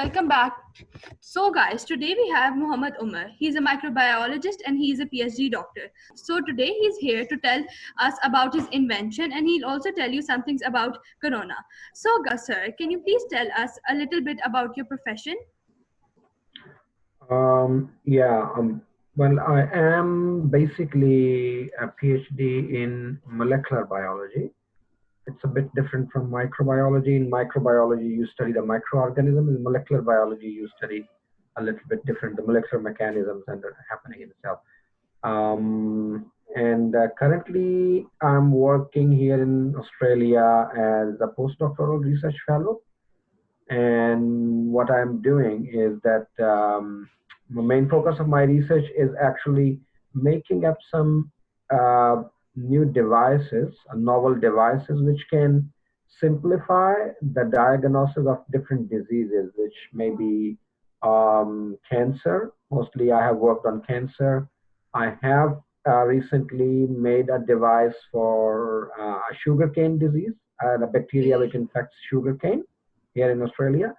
welcome back. So guys, today we have Muhammad Umar. He's a microbiologist and he's a PhD doctor. So today he's here to tell us about his invention, and he'll also tell you some things about corona. So sir, can you please tell us a little bit about your profession? Yeah, well, I am basically a PhD in molecular biology. It's a bit different from microbiology. In microbiology, you study the microorganism. In molecular biology, you study a little bit different, the molecular mechanisms that are happening in the cell. Currently, I'm working here in Australia as a postdoctoral research fellow. And what I'm doing is that the main focus of my research is actually making up some new devices, novel devices, which can simplify the diagnosis of different diseases, which may be cancer. Mostly I have worked on cancer. I have recently made a device for sugarcane disease, the bacteria which infects sugarcane here in Australia.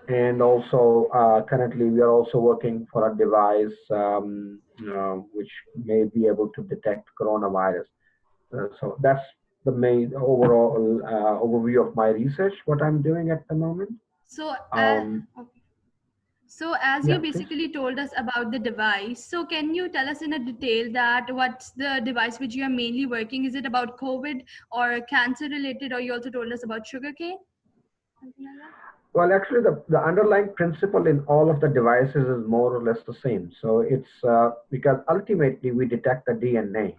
And also currently we are also working for a device which may be able to detect coronavirus. So that's the main overall overview of my research, what I'm doing at the moment. So, okay. So as you Yeah, basically told us about the device, so can you tell us in a detail that what's the device which you are mainly working? Is it about COVID or cancer related, or you also told us about sugarcane? Something like that? Well, actually, the underlying principle in all of the devices is more or less the same. So it's because ultimately we detect the DNA,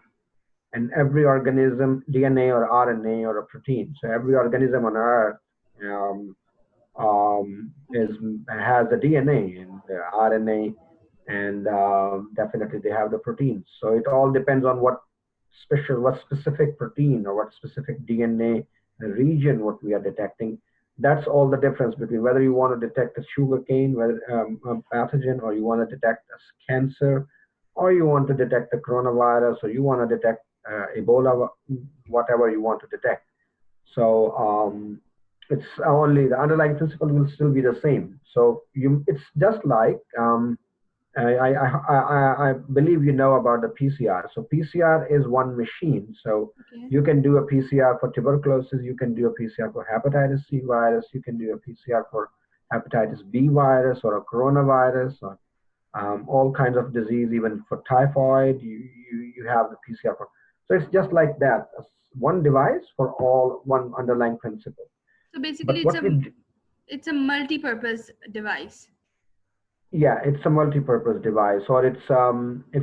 and every organism, DNA or RNA or a protein. So every organism on Earth um, has the DNA and the RNA, and definitely they have the proteins. So it all depends on what specific protein or what specific DNA region what we are detecting. That's all the difference between whether you want to detect a sugarcane, whether a pathogen, or you want to detect a cancer, or you want to detect a coronavirus, or you want to detect Ebola, whatever you want to detect. So it's only the underlying principle will still be the same. So it's just like I believe you know about the PCR. So PCR is one machine. So you can do a PCR for tuberculosis, you can do a PCR for hepatitis C virus, you can do a PCR for hepatitis B virus or a coronavirus, or all kinds of disease, even for typhoid, you have the PCR for. So it's just like that, one device for all, one underlying principle. So basically, it's a multi-purpose device. Yeah, it's a multi-purpose device, or its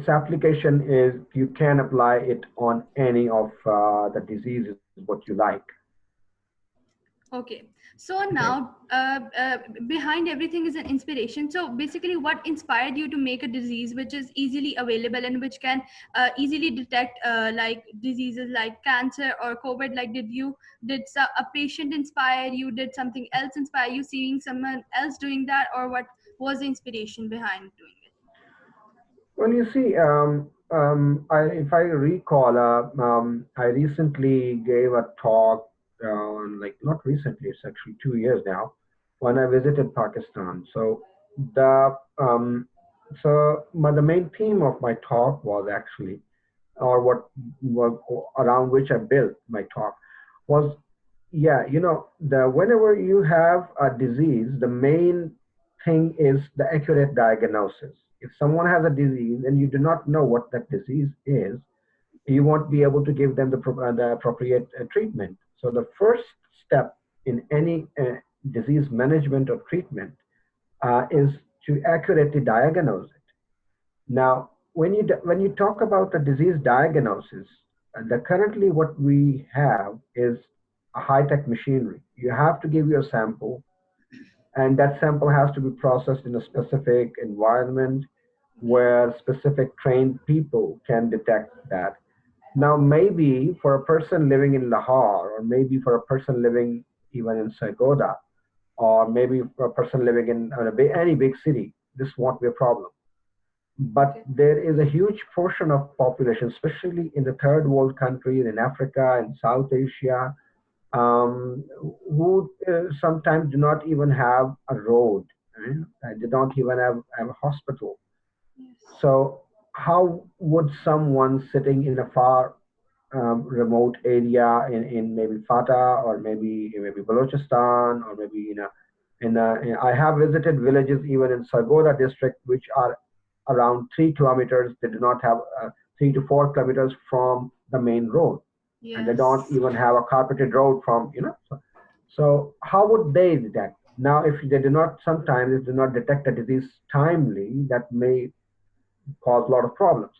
application is you can apply it on any of the diseases what you like. Okay, so now behind everything is an inspiration. So basically, what inspired you to make a disease which is easily available and which can easily detect like diseases like cancer or COVID? Like, did a patient inspire you? Did something else inspire you? Seeing someone else doing that, or what was the inspiration behind doing it? Well, you see, if I recall, I recently gave a talk, like not recently, it's actually 2 years now, when I visited Pakistan. So the main theme of my talk was actually, or what around which I built my talk, was, yeah, whenever you have a disease, the main thing is the accurate diagnosis. If someone has a disease and you do not know what that disease is, you won't be able to give them the appropriate treatment. So the first step in any disease management or treatment is to accurately diagnose it. Now, when you talk about the disease diagnosis, currently what we have is a high-tech machinery. You have to give your sample, and that sample has to be processed in a specific environment where specific trained people can detect that. Now, maybe for a person living in Lahore, or maybe for a person living even in Sargodha, or maybe for a person living in any big city, this won't be a problem. But there is a huge portion of population, especially in the third world countries, in Africa and South Asia, who sometimes do not even have a road right? They don't even have a hospital. Yes. So how would someone sitting in a far remote area in maybe Fata or maybe Balochistan or maybe I have visited villages even in Sargodha district which are around 3 kilometers. They do not have 3 to 4 kilometers from the main road, and they don't Yes. even have a carpeted road from So how would they detect? Now, if they do not, sometimes if they do not detect a disease timely, that may cause a lot of problems.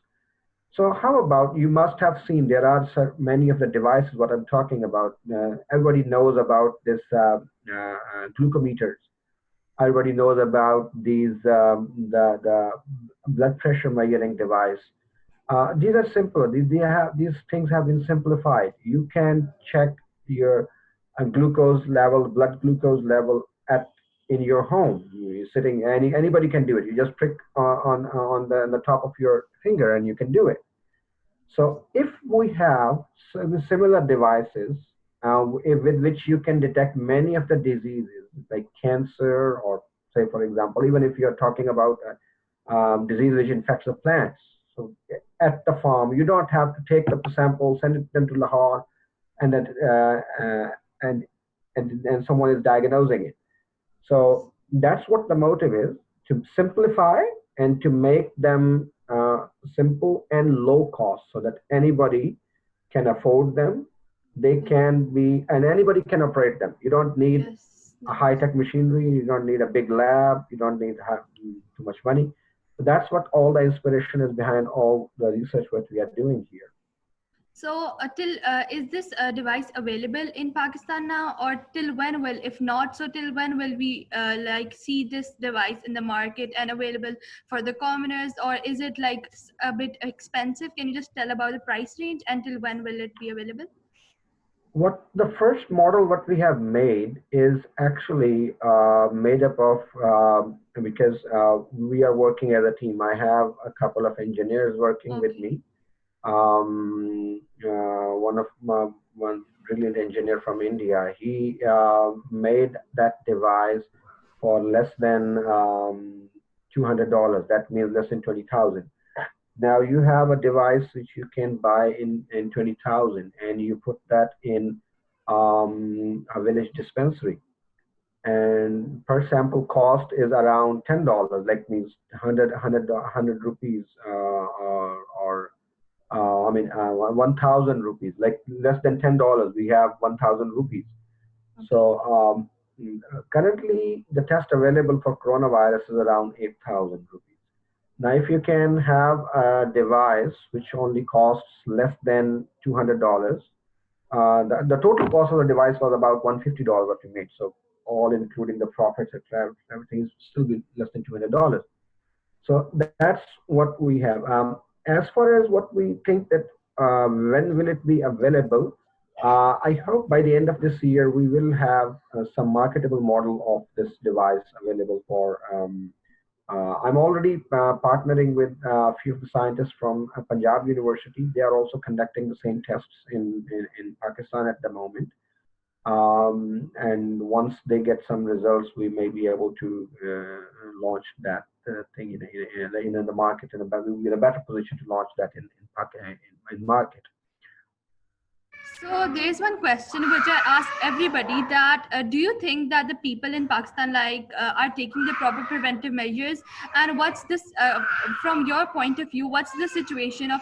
So how about, you must have seen, there are many of the devices what I'm talking about. Everybody knows about this glucometers. Everybody knows about the blood pressure measuring device. These are simple. These things have been simplified. You can check your glucose level, blood glucose level at in your home. You're sitting, anybody can do it. You just prick on the top of your finger and you can do it. So if we have similar devices with which you can detect many of the diseases like cancer or say for example, even if you're talking about disease which infects the plants. So at the farm, you don't have to take the sample, send it them to Lahore, and that and and someone is diagnosing it. So that's what the motive is, to simplify and to make them simple and low cost so that anybody can afford them. They can be, and anybody can operate them. You don't need Yes. a Yes. high tech machinery, you don't need a big lab, you don't need to have too much money. So that's what all the inspiration is behind all the research what we are doing here. So, till is this device available in Pakistan now, or till when will, if not, so till when will we like see this device in the market and available for the commoners, or is it like a bit expensive? Can you just tell about the price range, until when will it be available? What the first model what we have made is actually made up of because we are working as a team. I have a couple of engineers working with Okay. me. One of my one brilliant engineer from India. He made that device for less than $200. That means less than 20,000. Now you have a device which you can buy in 20,000, and you put that in a village dispensary, and per sample cost is around $10. Like means 100 rupees or I mean 1,000 rupees. Like less than $10, we have 1,000 rupees. Okay. So currently the test available for coronavirus is around 8,000 rupees. Now, if you can have a device which only costs less than $200, the total cost of the device was about $150 what we made. So all including the profits, etc., everything is still be less than $200. So that's what we have. As far as what we think that when will it be available, I hope by the end of this year we will have some marketable model of this device available for I'm already partnering with a few of the scientists from Punjab University. They are also conducting the same tests in Pakistan at the moment. And once they get some results, we may be able to launch that thing in the market. We'll be in a better position to launch that in market. So there's one question which I ask everybody, that do you think that the people in Pakistan are taking the proper preventive measures, and what's this from your point of view, what's the situation of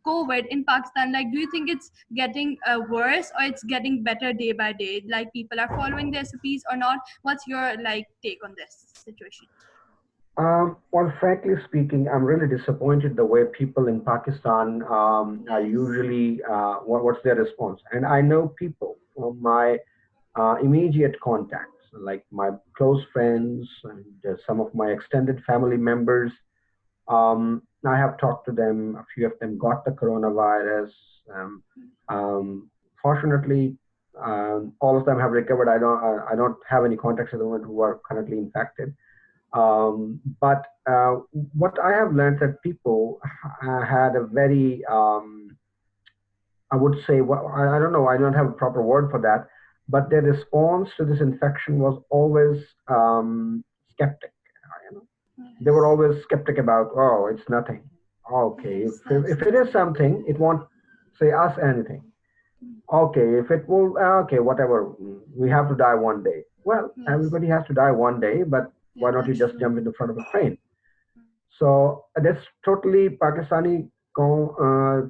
COVID in Pakistan? Like, do you think it's getting worse, or it's getting better day by day? Like, people are following the SOPs or not? What's your like take on this situation? Well, frankly speaking, I'm really disappointed the way people in Pakistan are Yes. usually, what's their response? And I know people, my immediate contacts, like my close friends and some of my extended family members. I have talked to them. A few of them got the coronavirus. Um, um, Fortunately, all of them have recovered. I don't have any contacts at the moment who are currently infected. But what I have learned that people had a very, I would say, well, I don't know, I don't have a proper word for that, but their response to this infection was always skeptic. They were Yes. always skeptic about, oh, it's nothing. Okay, Yes, that's if it true. is something, it won't say us anything. Okay, if it will, okay, whatever, we have to die one day. Well, Yes. everybody has to die one day, but Yeah, why don't you that's just true. jump in the front of a train? So this totally Pakistani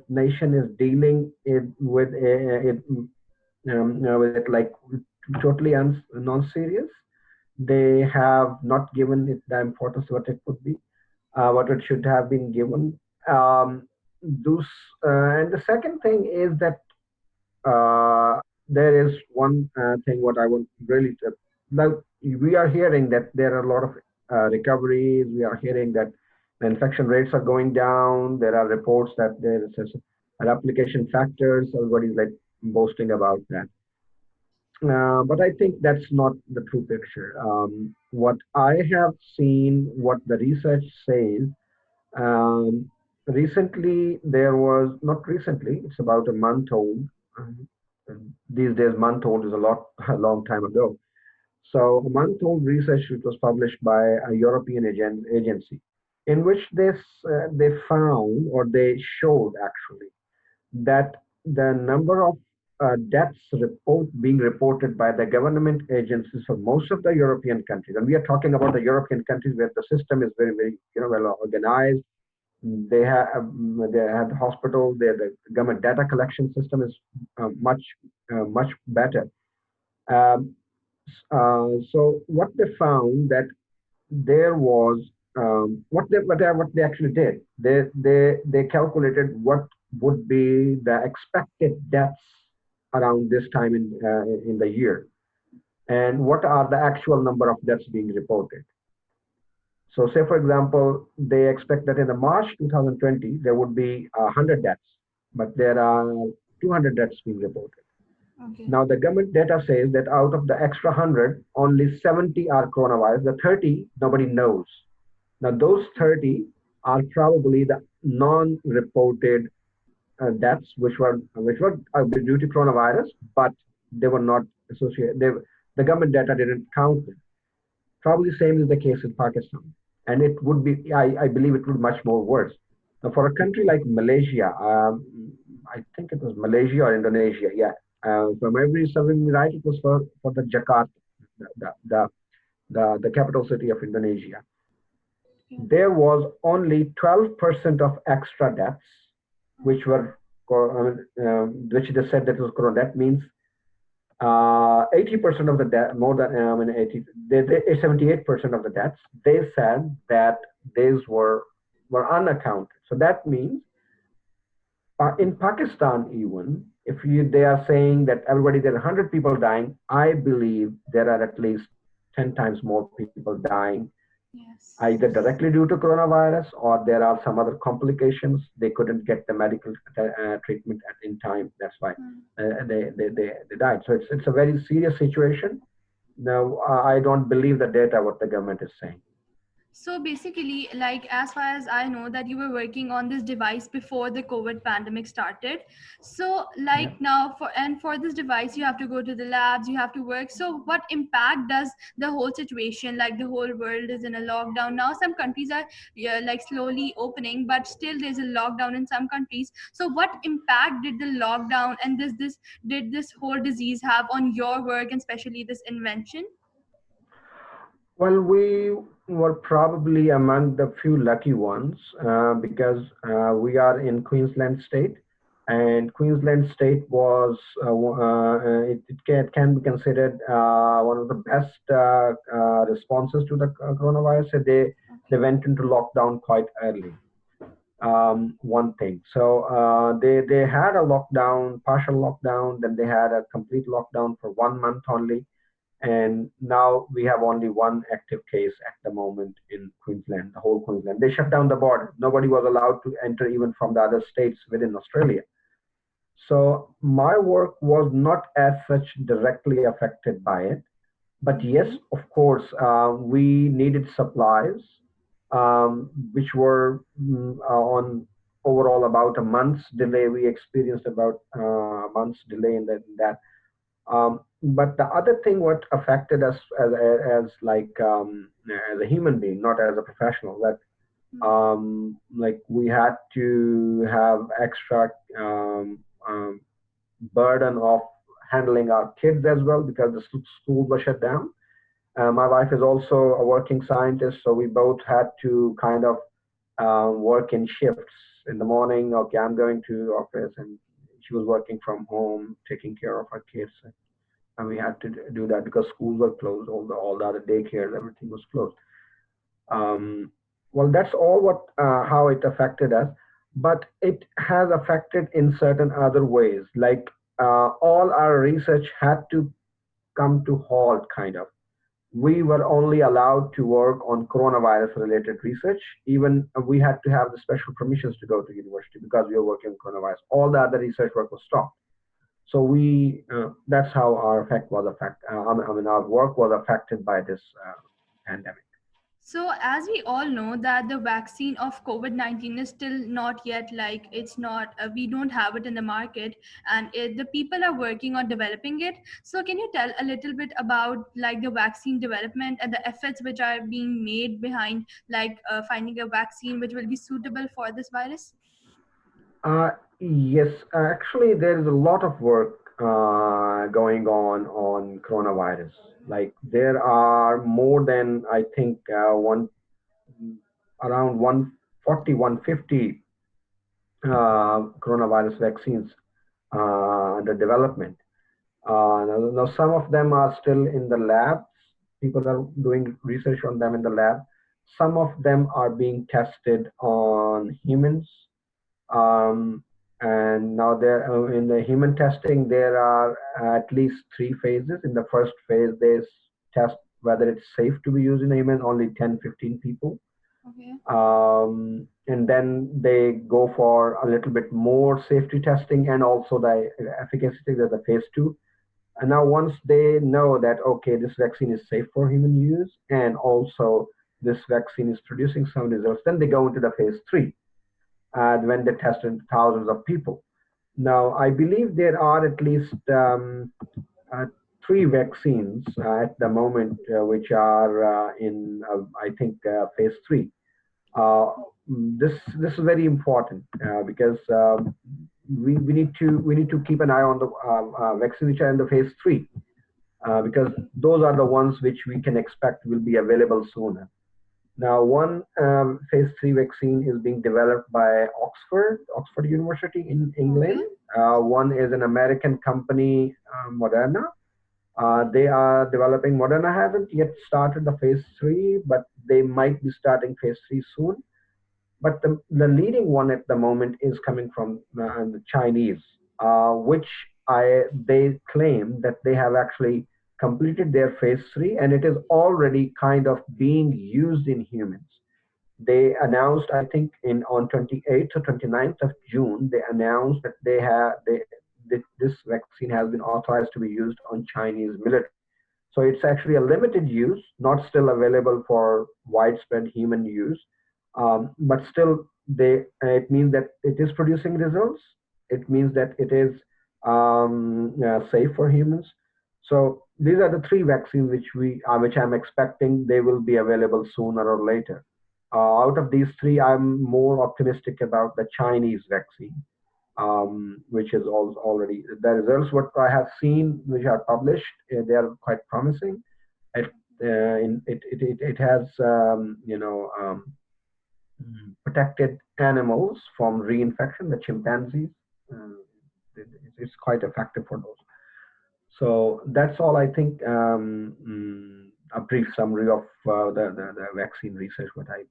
nation is dealing with it like totally non-serious. They have not given it the importance what it could be, what it should have been given. Um, those, and the second thing is that there is one thing what I want really to, now we are hearing that there are a lot of recoveries. We are hearing that the infection rates are going down. There are reports that there is replication factors. Everybody's like boasting about that. But I think that's not the true picture. What I have seen, what the research says, um, recently there was, not recently, it's about a month old. Um, these days, month old is a lot, a long time ago. So, a month old research which was published by a European agency, in which they found or they showed actually that the number of deaths being reported by the government agencies for most of the European countries, and we are talking about the European countries where the system is very, very well organized. They have the hospital. The government data collection system is much better. Um, so what they found that there was what they actually did. They calculated what would be the expected deaths around this time in the year, and what are the actual number of deaths being reported. So, say for example, they expect that in the March 2020 there would be 100 deaths, but there are 200 deaths being reported. Okay. Now, the government data says that out of the extra 100, only 70 are coronavirus. The 30 nobody knows. Now, those Okay. 30 are probably the non-reported deaths, which were due to coronavirus, but they were not associated. The government data didn't count them. Probably same is the case in Pakistan, and it would be. I believe it would be much more worse. Now, for a country like Malaysia, I think it was Malaysia or Indonesia. Yeah, from every serving right, it was for the Jakarta, the the the, the capital city of Indonesia. Okay. There was only 12% of extra deaths, which were which they said that was corona. That means 80% of the death, more than 80, 78% of the deaths, they said that these were unaccounted. So that means in Pakistan, even if they are saying that everybody there are 100 people dying, I believe there are at least 10 times more people dying, either Yes. directly due to coronavirus or there are some other complications. They couldn't get the medical treatment in time. That's why Hmm. they died. So it's a very serious situation. Now, I don't believe the data what the government is saying. So basically, like as far as I know, that you were working on this device before the COVID pandemic started. So Yeah. like now for this device, you have to go to the labs, you have to work. So what impact does the whole situation, like the whole world is in a lockdown now? Some countries are, yeah, like slowly opening, but still there's a lockdown in some countries. So what impact did the lockdown and this did this whole disease have on your work, and especially this invention? Well, we were probably among the few lucky ones because we are in Queensland state, and Queensland state was it can be considered one of the best responses to the coronavirus. So they Okay. went into lockdown quite early. One thing, so they had a lockdown, partial lockdown, then they had a complete lockdown for 1 month only, and now we have only one active case at the moment in Queensland, the whole Queensland. They shut down the border. Nobody was allowed to enter even from the other states within Australia. So my work was not as such directly affected by it. But yes, Okay. of course, we needed supplies, which were on overall about a month's delay. We experienced about a month's delay in that. But the other thing what affected us as like as a human being, not as a professional, that like we had to have extra um, burden of handling our kids as well because the schools were shut down. My wife is also a working scientist, so we both had to kind of work in shifts. In the morning, okay, I'm going to office, and she was working from home, taking care of her kids, and we had to do that because schools were closed, all the other daycares, everything was closed. Um, well, that's all what how it affected us, but it has affected in certain other ways. Like all our research had to come to halt, kind of. We were only allowed to work on coronavirus related research. Even we had to have the special permissions to go to university because we were working on coronavirus. All the other research work was stopped. So we that's how our effect was affected. I mean, our work was affected by this pandemic. So, as we all know, that the vaccine of COVID-19 is still not yet, like, it's not, we don't have it in the market, and the people are working on developing it. So, can you tell a little bit about like the vaccine development and the efforts which are being made behind like finding a vaccine which will be suitable for this virus? Uh, yes, actually, there is a lot of work going on coronavirus. Like there are more than I think one around 140, 150 coronavirus vaccines under development. Now, some of them are still in the labs. People are doing research on them in the lab. Some of them are being tested on humans. Um, and now there in the human testing, there are at least three phases. In the first phase, they test whether it's safe to be used in a human, only 10, 15 people. Okay. And then they go for a little bit more safety testing and also the efficacy. There's a phase two. And now once they know that, okay, this vaccine is safe for human use and also this vaccine is producing some results, then they go into the phase three when they tested thousands of people. Now, I believe there are at least uh, three vaccines at the moment which are I think, phase three. Uh, this is very important because we need to keep an eye on the vaccines which are in the phase three because those are the ones which we can expect will be available sooner. Now, one phase three vaccine is being developed by Oxford University in England. Okay. One is an American company, Moderna. They are developing. Moderna hasn't yet started the phase three, but they might be starting phase three soon. But the leading one at the moment is coming from the Chinese, which they claim that they have actually completed their phase three and it is already kind of being used in humans. They announced, I think, in on 28th or 29th of June, they announced that this vaccine has been authorized to be used on Chinese military. So it's actually a limited use, not still available for widespread human use, but still it means that it is producing results. It means that it is safe for humans. So these are the three vaccines which I'm expecting they will be available sooner or later. Out of these three, I'm more optimistic about the Chinese vaccine, which is already the results. What I have seen, which are published, they are quite promising. It it has protected animals from reinfection, the chimpanzees. Uh, it's quite effective for those. So that's all I think. A brief summary of the vaccine research. What I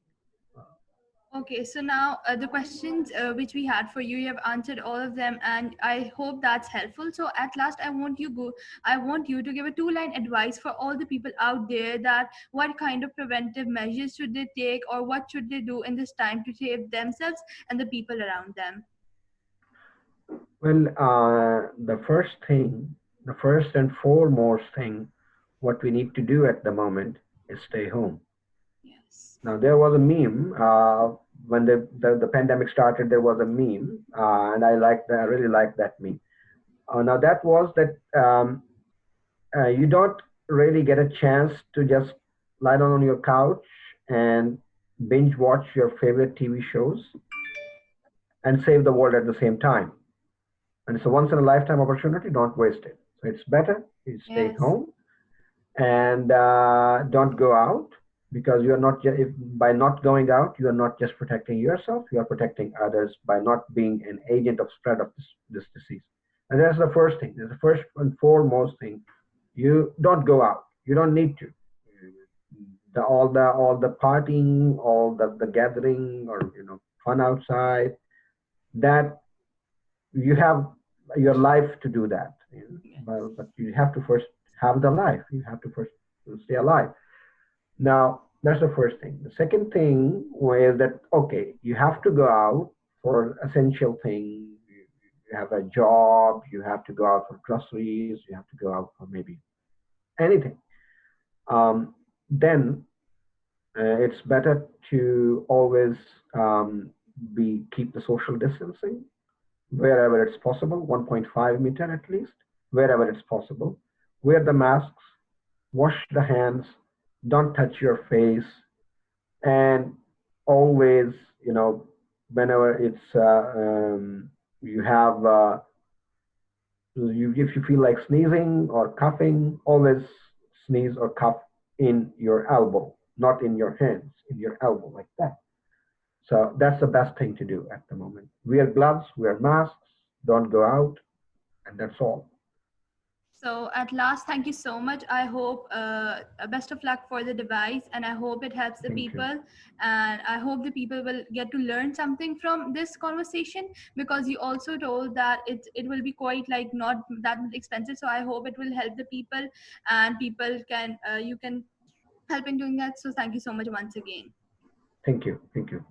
Okay, so now the questions which we had for you, you have answered all of them, and I hope that's helpful. So at last, I want you to give a two-line advice for all the people out there that what kind of preventive measures should they take, or what should they do in this time to save themselves and the people around them. well, the first and foremost thing, what we need to do at the moment is stay home. Yes. Now there was a meme when the pandemic started. There was a meme, and I really liked that meme. Now that was that. you don't really get a chance to just lie down on your couch and binge watch your favorite TV shows and save the world at the same time. And it's a once in a lifetime opportunity. Don't waste it. So it's better you stay Yes. home and don't go out, because you are not just, if, by not going out, you are not just protecting yourself, you are protecting others by not being an agent of spread of this disease. And that's the first thing. That's the first and foremost thing. You don't go out. You don't need to. All the partying, all the gathering, or fun outside, that you have your life to do that. But you have to first have the life. You have to first stay alive. Now, that's the first thing. The second thing is that, okay, you have to go out for essential things. You have a job, you have to go out for groceries, you have to go out for maybe anything. Then it's better to always keep the social distancing wherever it's possible, 1.5 meter at least, wherever it's possible. Wear the masks, wash the hands, don't touch your face, and always, whenever you have, if you feel like sneezing or coughing, always sneeze or cough in your elbow, not in your hands, in your elbow, like that. So that's the best thing to do at the moment. Wear gloves, wear masks, don't go out, and that's all. So at last, thank you so much. I hope best of luck for the device, and I hope it helps the Thank you. people, and I hope the people will get to learn something from this conversation, because you also told that it will be quite like not that much expensive. So I hope it will help the people, and people can you can help in doing that. So thank you so much once again. Thank you. Thank you.